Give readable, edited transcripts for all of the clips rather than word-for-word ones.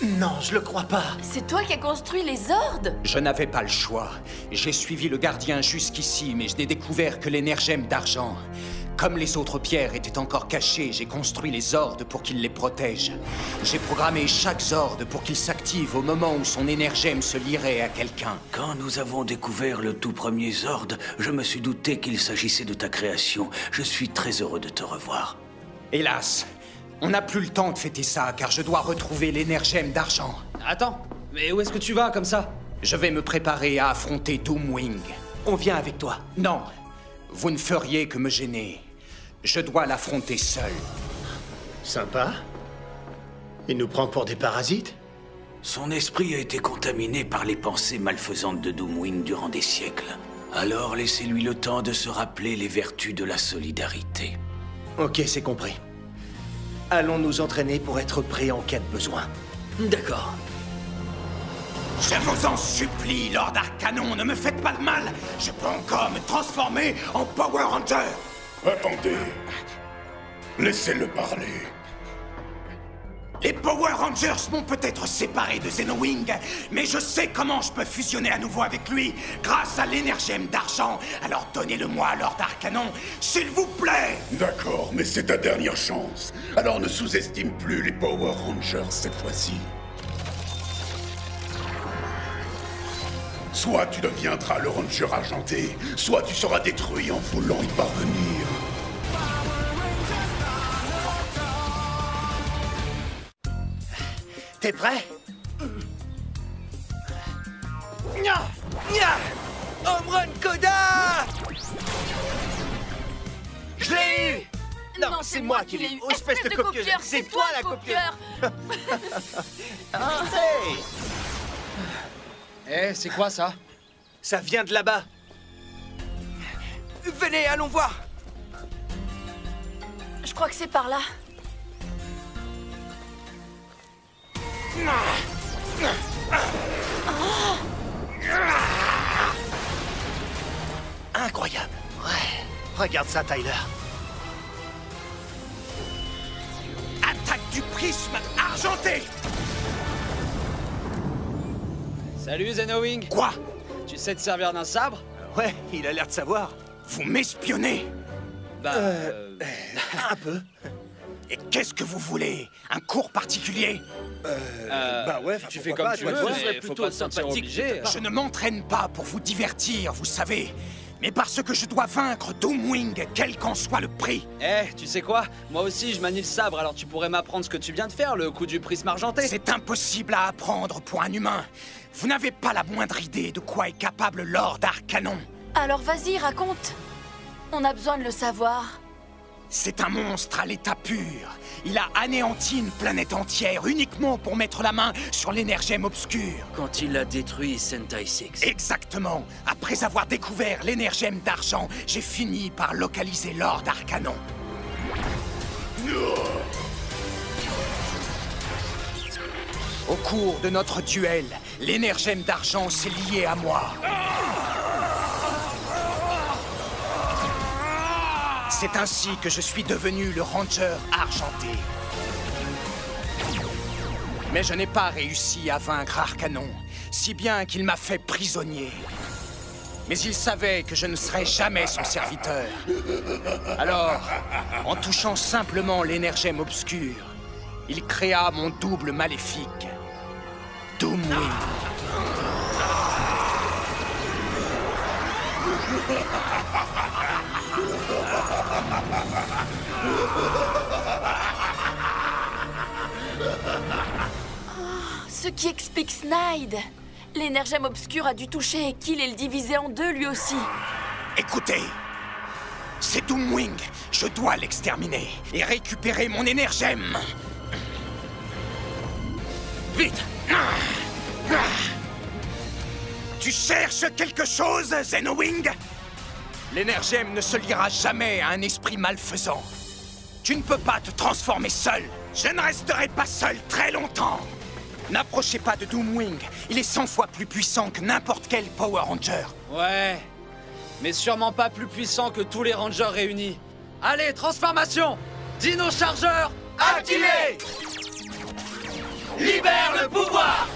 Non, je le crois pas. C'est toi qui as construit les Zords? Je n'avais pas le choix. J'ai suivi le gardien jusqu'ici, mais je n'ai découvert que l'énergème d'argent. Comme les autres pierres étaient encore cachées, j'ai construit les Zords pour qu'ils les protègent. J'ai programmé chaque Zord pour qu'il s'active au moment où son énergème se lierait à quelqu'un. Quand nous avons découvert le tout premier Zord, je me suis douté qu'il s'agissait de ta création. Je suis très heureux de te revoir. Hélas, on n'a plus le temps de fêter ça, car je dois retrouver l'énergème d'argent. Attends, mais où est-ce que tu vas comme ça? Je vais me préparer à affronter Doomwing. On vient avec toi. Non, vous ne feriez que me gêner. Je dois l'affronter seul. Sympa. Il nous prend pour des parasites? Son esprit a été contaminé par les pensées malfaisantes de Doomwing durant des siècles. Alors laissez-lui le temps de se rappeler les vertus de la solidarité. Ok, c'est compris. Allons nous entraîner pour être prêts en cas de besoin. D'accord. Je vous en supplie, Lord Arcanon, ne me faites pas de mal. Je peux encore me transformer en Power Ranger. Attendez. Laissez-le parler. Les Power Rangers m'ont peut-être séparé de Zenowing, mais je sais comment je peux fusionner à nouveau avec lui grâce à l'énergème d'argent. Alors donnez-le-moi, Lord Arcanon, s'il vous plaît. D'accord, mais c'est ta dernière chance. Alors ne sous-estime plus les Power Rangers cette fois-ci. Soit tu deviendras le Ranger argenté, soit tu seras détruit en voulant y parvenir. T'es prêt? Home Run Koda! Je l'ai eu! Non, c'est moi qui l'ai eu! Espèce de copieuse! C'est toi la copieuse! Hey! Eh, c'est quoi ça? Ça vient de là-bas! Venez, allons voir! Je crois que c'est par là. Incroyable! Ouais. Regarde ça, Tyler. Attaque du prisme argenté. Salut Zenowing. Quoi? Tu sais te servir d'un sabre? Ouais, il a l'air de savoir. Vous m'espionnez? Bah... Un peu. Et qu'est-ce que vous voulez? Un cours particulier? Bah ouais, tu fais comme tu veux, mais faut pas te sentir obligé. Je ne m'entraîne pas pour vous divertir, vous savez, mais parce que je dois vaincre Doomwing, quel qu'en soit le prix. Eh, tu sais quoi? Moi aussi, je manie le sabre, alors tu pourrais m'apprendre ce que tu viens de faire, le coup du prisme argenté. C'est impossible à apprendre pour un humain. Vous n'avez pas la moindre idée de quoi est capable Lord Arcanon. Alors vas-y, raconte. On a besoin de le savoir. C'est un monstre à l'état pur. Il a anéanti une planète entière uniquement pour mettre la main sur l'énergème obscure. Quand il a détruit Sentai 6. Exactement. Après avoir découvert l'énergème d'argent, j'ai fini par localiser Lord Arcanon. Au cours de notre duel, l'énergème d'argent s'est lié à moi. C'est ainsi que je suis devenu le Ranger argenté. Mais je n'ai pas réussi à vaincre Arcanon, si bien qu'il m'a fait prisonnier. Mais il savait que je ne serais jamais son serviteur. Alors, en touchant simplement l'énergème obscure, il créa mon double maléfique, Doomwing. Ce qui explique Snide. L'énergème obscure a dû toucher Ekil et le diviser en deux lui aussi. Écoutez, c'est Doomwing. Je dois l'exterminer et récupérer mon énergème. Vite! Tu cherches quelque chose, Zenowing? L'énergème ne se liera jamais à un esprit malfaisant. Tu ne peux pas te transformer seul. Je ne resterai pas seul très longtemps. N'approchez pas de Doomwing. Il est 100 fois plus puissant que n'importe quel Power Ranger. Ouais, mais sûrement pas plus puissant que tous les Rangers réunis. Allez, transformation! Dino chargeur, activé! libère le pouvoir.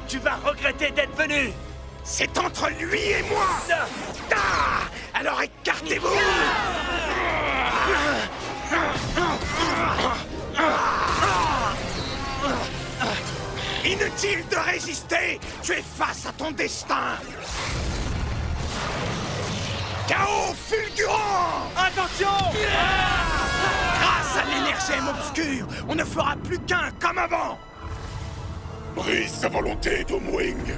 Tu vas regretter d'être venu. C'est entre lui et moi. Alors écartez-vous. Inutile de résister. Tu es face à ton destin. Chaos fulgurant. Attention. Grâce à l'énergie obscure, on ne fera plus qu'un comme avant. Brise sa volonté, Doomwing.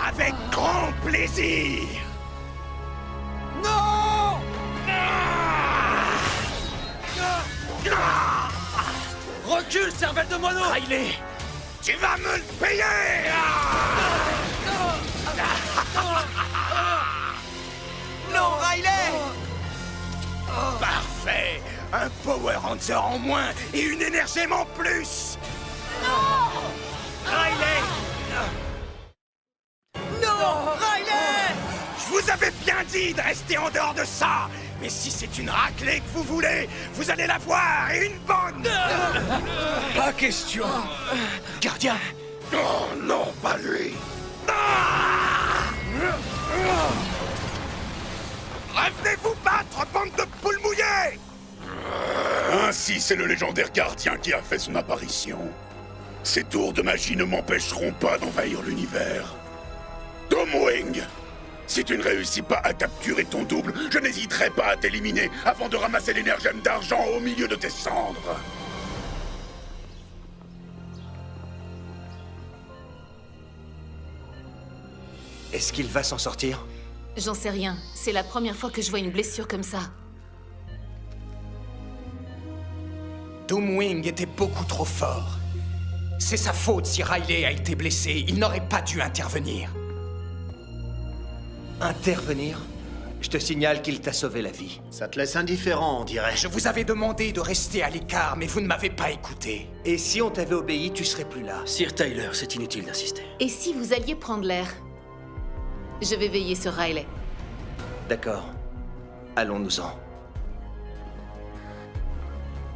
Avec grand plaisir. Non. Recule, cervelle de moineau. Riley, tu vas me le payer. Non, Riley. Parfait. Un Power Ranger en moins et une énergie en plus. Riley! Non, Riley. Je vous avais bien dit de rester en dehors de ça. Mais si c'est une raclée que vous voulez, vous allez la voir, et une bonne. Pas question. Gardien. Oh non, pas lui. Revenez-vous battre, bande de poules mouillées. Ainsi, c'est le légendaire gardien qui a fait son apparition. Ces tours de magie ne m'empêcheront pas d'envahir l'univers. Doomwing, si tu ne réussis pas à capturer ton double, je n'hésiterai pas à t'éliminer avant de ramasser l'énergème d'argent au milieu de tes cendres. Est-ce qu'il va s'en sortir? J'en sais rien. C'est la première fois que je vois une blessure comme ça. Doomwing était beaucoup trop fort. C'est sa faute si Riley a été blessé. Il n'aurait pas dû intervenir. Intervenir? Je te signale qu'il t'a sauvé la vie. Ça te laisse indifférent, on dirait. Je vous avais demandé de rester à l'écart, mais vous ne m'avez pas écouté. Et si on t'avait obéi, tu serais plus là. Sir Tyler, c'est inutile d'insister. Et si vous alliez prendre l'air? Je vais veiller sur Riley. D'accord. Allons-nous-en.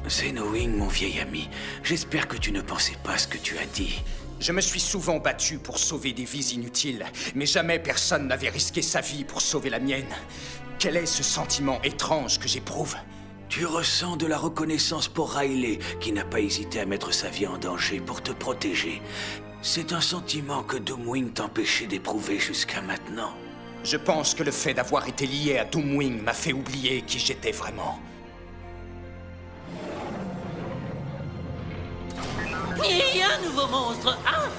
Xenowing, mon vieil ami, j'espère que tu ne pensais pas ce que tu as dit. Je me suis souvent battu pour sauver des vies inutiles, mais jamais personne n'avait risqué sa vie pour sauver la mienne. Quel est ce sentiment étrange que j'éprouve? Tu ressens de la reconnaissance pour Riley, qui n'a pas hésité à mettre sa vie en danger pour te protéger. C'est un sentiment que Doomwing t'empêchait d'éprouver jusqu'à maintenant. Je pense que le fait d'avoir été lié à Doomwing m'a fait oublier qui j'étais vraiment. Et un nouveau monstre, hein?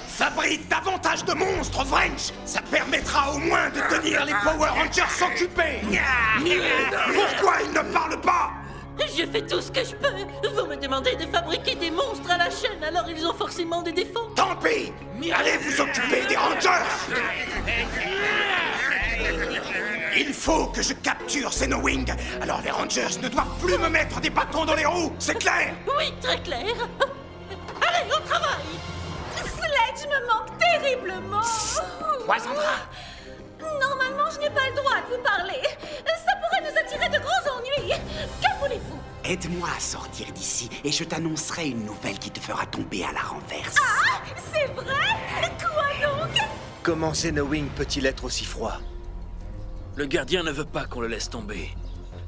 Fabrique davantage de monstres, Wrench! Ça permettra au moins de tenir les Power Rangers occupés! Pourquoi ils ne parlent pas? Je fais tout ce que je peux. Vous me demandez de fabriquer des monstres à la chaîne, alors ils ont forcément des défauts. Tant pis! Allez vous occuper des Rangers! Il faut que je capture Xenowing. Alors les Rangers ne doivent plus me mettre des bâtons dans les roues, c'est clair? Oui, très clair. Allez, au travail! Sledge me manque terriblement. Wasandra! Normalement, je n'ai pas le droit de vous parler. Ça pourrait nous attirer de gros ennuis. Que voulez-vous? Aide-moi à sortir d'ici et je t'annoncerai une nouvelle qui te fera tomber à la renverse. Ah, c'est vrai? Quoi donc? Comment Xenowing peut-il être aussi froid? Le gardien ne veut pas qu'on le laisse tomber.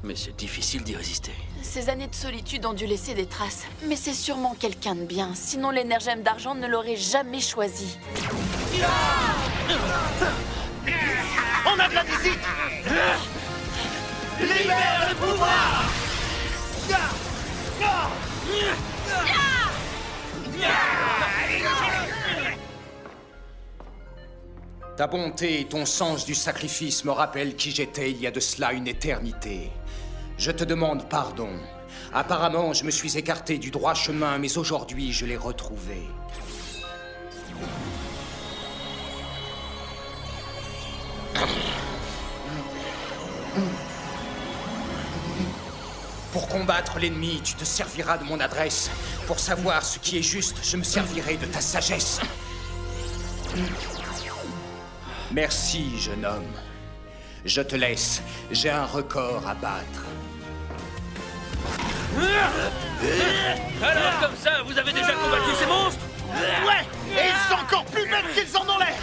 Mais c'est difficile d'y résister. Ces années de solitude ont dû laisser des traces. Mais c'est sûrement quelqu'un de bien. Sinon, l'énergème d'argent ne l'aurait jamais choisi. On a de la visite. Libère le pouvoir. Ta bonté et ton sens du sacrifice me rappellent qui j'étais il y a de cela une éternité. Je te demande pardon. Apparemment, je me suis écarté du droit chemin, mais aujourd'hui, je l'ai retrouvé. Pour combattre l'ennemi, tu te serviras de mon adresse. Pour savoir ce qui est juste, je me servirai de ta sagesse. Merci, jeune homme. Je te laisse. J'ai un record à battre. Alors, comme ça, vous avez déjà combattu ces monstres? Ouais! Et ils sont encore plus bêtes qu'ils en ont l'air!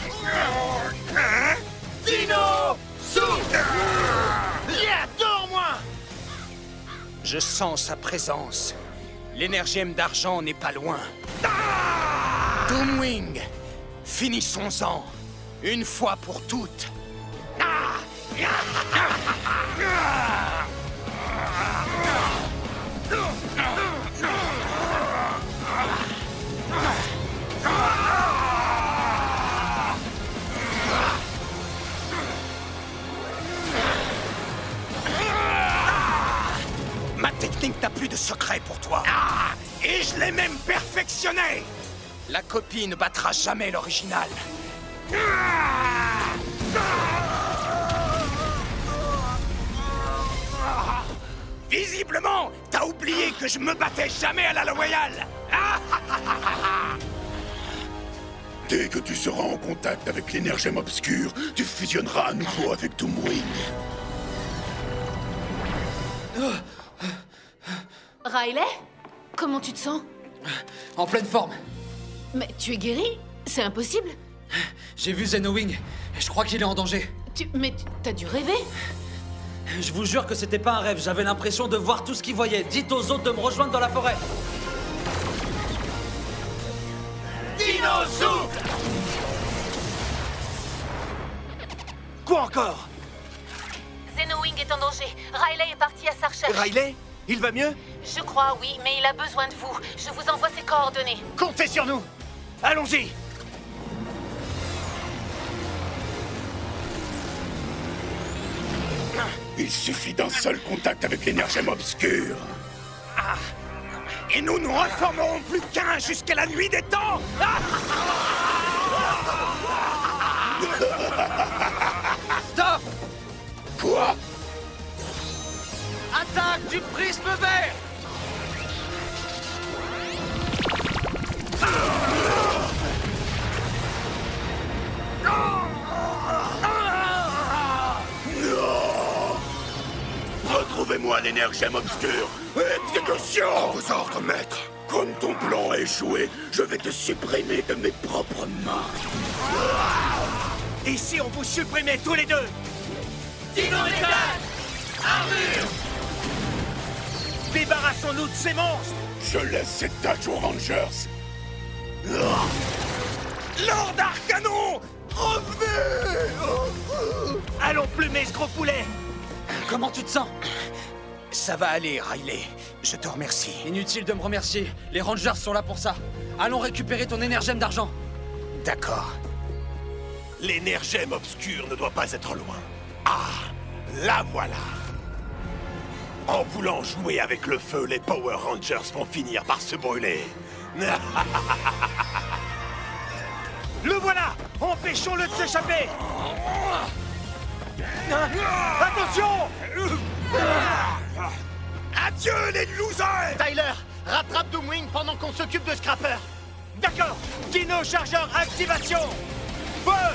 Dino Souffle! Yeah, deux en moins! Je sens sa présence. L'énergème d'argent n'est pas loin. Doomwing, finissons-en. Une fois pour toutes. Ma technique n'a plus de secret pour toi. Et je l'ai même perfectionné. La copie ne battra jamais l'original. Visiblement, t'as oublié que je me battais jamais à la loyale. Dès que tu seras en contact avec l'énergème obscure, tu fusionneras à nouveau avec Doomwing. Riley? Comment tu te sens? En pleine forme. Mais tu es guéri? C'est impossible. J'ai vu Zenowing. Je crois qu'il est en danger. Mais t'as dû rêver? Je vous jure que c'était pas un rêve. J'avais l'impression de voir tout ce qu'il voyait. Dites aux autres de me rejoindre dans la forêt. Dino Souffle! Quoi encore? Zenowing est en danger. Riley est parti à sa recherche. Riley? Il va mieux? Je crois, oui, mais il a besoin de vous. Je vous envoie ses coordonnées. Comptez sur nous! Allons-y! Il suffit d'un seul contact avec l'énergème obscure. Et nous ne reformerons plus qu'un jusqu'à la nuit des temps. Stop! Quoi? Attaque du prisme vert! Retrouvez-moi l'énergème obscure. Exécution! À vos ordres, maître. Comme ton plan a échoué, je vais te supprimer de mes propres mains. Ici, on vous supprimait tous les deux! Dino Métal! Armure! Débarrassons-nous de ces monstres! Je laisse cette tâche aux Rangers. Lord Arcanon! Revenez! Allons plumer ce gros poulet! Comment tu te sens? Ça va aller, Riley. Je te remercie. Inutile de me remercier. Les Rangers sont là pour ça. Allons récupérer ton énergème d'argent. D'accord. L'énergème obscure ne doit pas être loin. Ah, la voilà. En voulant jouer avec le feu, les Power Rangers vont finir par se brûler. Le voilà! Empêchons-le de s'échapper! Attention! Adieu les losers! Tyler, rattrape Doomwing pendant qu'on s'occupe de Scrapper. D'accord! Dino Chargeur activation! Feu!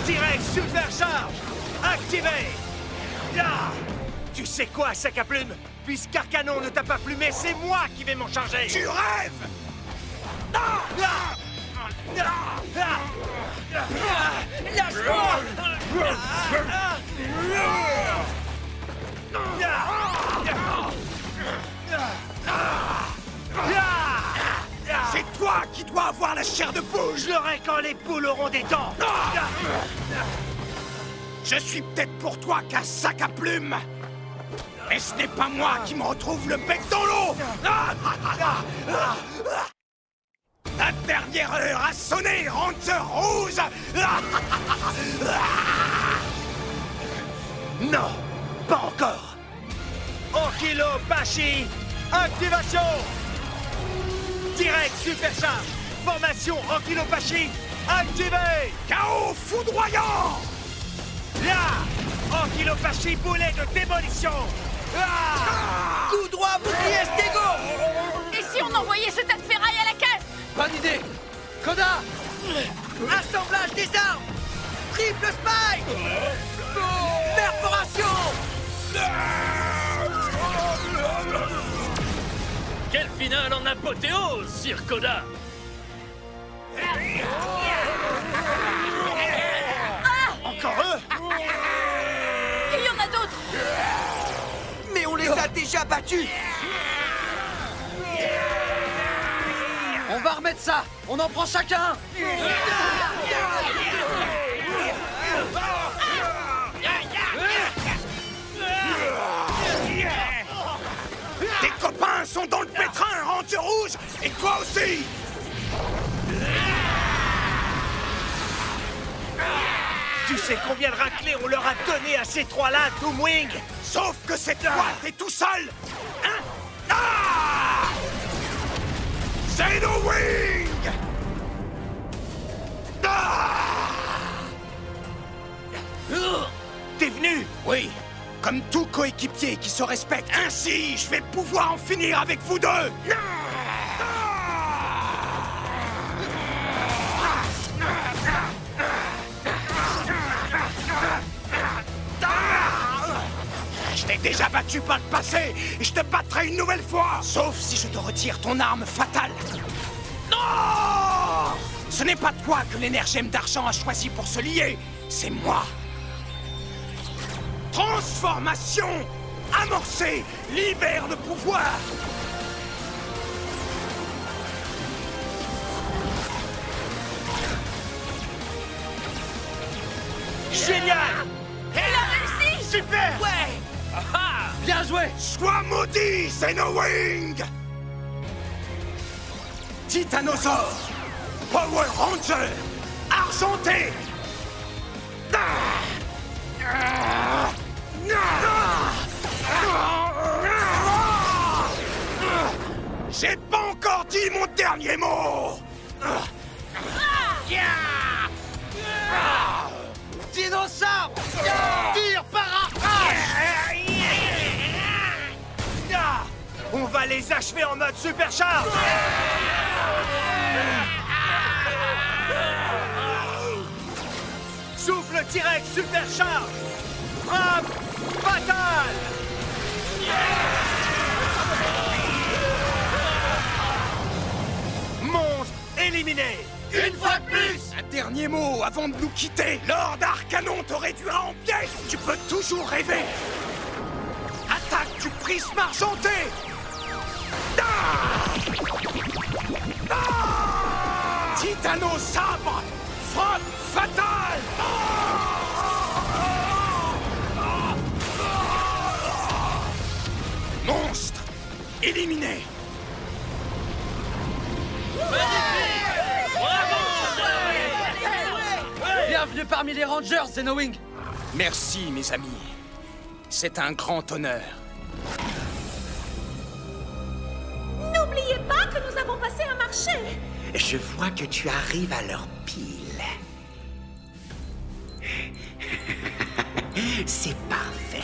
Direct Supercharge! Activé! Ah! Tu sais quoi, sac à plumes? Puisqu'Arcanon ne t'a pas plumé, c'est moi qui vais m'en charger! Tu rêves! C'est toi qui dois avoir la chair de poule! Je l'aurai quand les poules auront des dents! Je suis peut-être pour toi qu'un sac à plumes, mais ce n'est pas moi qui me retrouve le bec dans l'eau! Ta dernière heure a sonné, Ranger Rouge! Non, pas encore! Ankylopathie, activation! Direct Supercharge, formation Ankylopathie, activée! Chaos foudroyant! Là! Ankylopathie boulet de démolition. Coup droit, bouclier, Stego. Et si on envoyait ce tas de ferraille à la caisse? Bonne idée. Koda. Assemblage des armes. Triple spike. Perforation. Quelle finale en apothéose, Sir Koda! Encore eux? Il y en a d'autres! Mais on les a déjà battus! On va remettre ça! On en prend chacun! Tes copains sont dans le pétrin, Ranger Rouge! Et toi aussi! Tu sais combien de raclés on leur a donné à ces trois-là, Doomwing? Sauf que cette fois, t'es tout seul! Hein? Ah! Xenowing! T'es venu? Oui, comme tout coéquipier qui se respecte. Ainsi, je vais pouvoir en finir avec vous deux! Je t'ai déjà battu par le passé et je te battrai une nouvelle fois. Sauf si je te retire ton arme fatale. Non! Ce n'est pas toi que l'énergème d'argent a choisi pour se lier, c'est moi. Transformation amorcée, libère le pouvoir. Génial! Elle a réussi! Super! Ouais! Bien joué! Sois maudit, Xenowing! Titanosaure, Power Ranger, argenté. J'ai pas encore dit mon dernier mot! Dinosaure! Tire par On va les achever en mode supercharge! Souffle T-Rex supercharge! Frappe fatale! Monstre éliminé! Une fois de plus! Un dernier mot avant de nous quitter. Lord Arcanon te réduira en pièces! Tu peux toujours rêver. Attaque du prisme argenté. Titano sabre, frappe fatale. Monstre éliminé. Bienvenue parmi les Rangers, Xenowing! Merci, mes amis. C'est un grand honneur. N'oubliez pas que nous avons passé un marché. Je vois que tu arrives à leur pile. C'est parfait.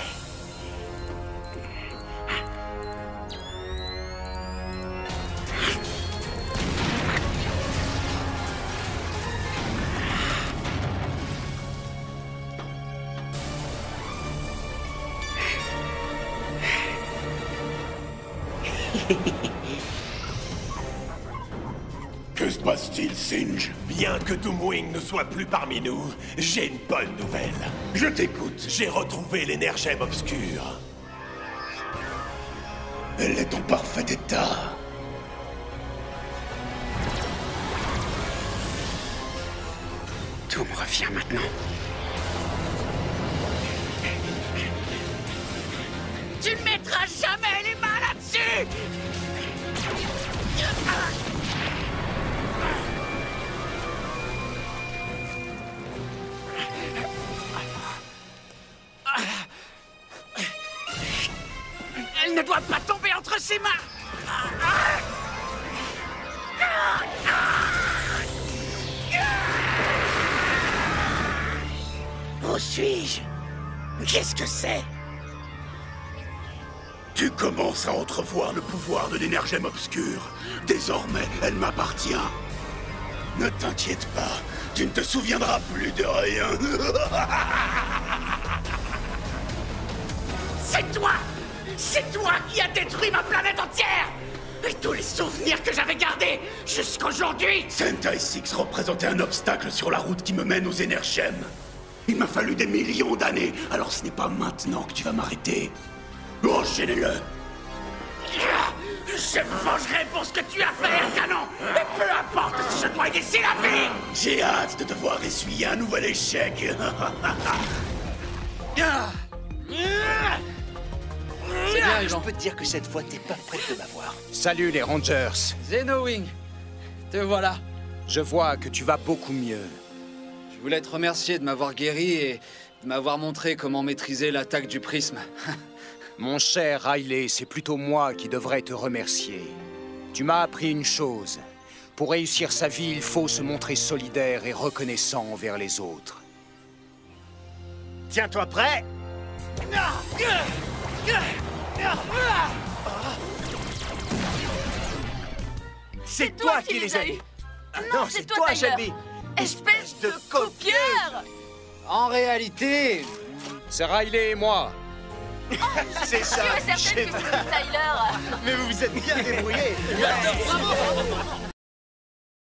Que se passe-t-il, Singe? Bien que Doomwing ne soit plus parmi nous, j'ai une bonne nouvelle. Je t'écoute. J'ai retrouvé l'énergème obscure. Elle est en parfait état. Tout me revient maintenant. Tu ne mettras jamais les mains là-dessus. Elle ne doit pas tomber entre ses mains. Où suis-je? Qu'est-ce que c'est? Tu commences à entrevoir le pouvoir de l'énergème obscure. Désormais, elle m'appartient. Ne t'inquiète pas, tu ne te souviendras plus de rien. C'est toi! C'est toi qui as détruit ma planète entière! Et tous les souvenirs que j'avais gardés jusqu'aujourd'hui! Sentai Six représentait un obstacle sur la route qui me mène aux énergèmes. Il m'a fallu des millions d'années, alors ce n'est pas maintenant que tu vas m'arrêter. Enchaînez-le! Je me vengerai pour ce que tu as fait, Canon! Et peu importe si je dois y laisser la vie! J'ai hâte de devoir essuyer un nouvel échec. C'est bien, Je Ivan. peux te dire que cette fois, t'es pas prêt de m'avoir. Salut les Rangers. Xenowing, te voilà. Je vois que tu vas beaucoup mieux. Je voulais te remercier de m'avoir guéri et de m'avoir montré comment maîtriser l'attaque du prisme. Mon cher Riley, c'est plutôt moi qui devrais te remercier. Tu m'as appris une chose. Pour réussir sa vie, il faut se montrer solidaire et reconnaissant envers les autres. Tiens-toi prêt. C'est toi qui les as eus. Non, c'est toi, Tyler. Shelby. Espèce de copieur. En réalité, C'est Riley et moi. C'est ça. Je suis certaine que c'est Tyler. Mais vous vous êtes bien débrouillés. Bravo.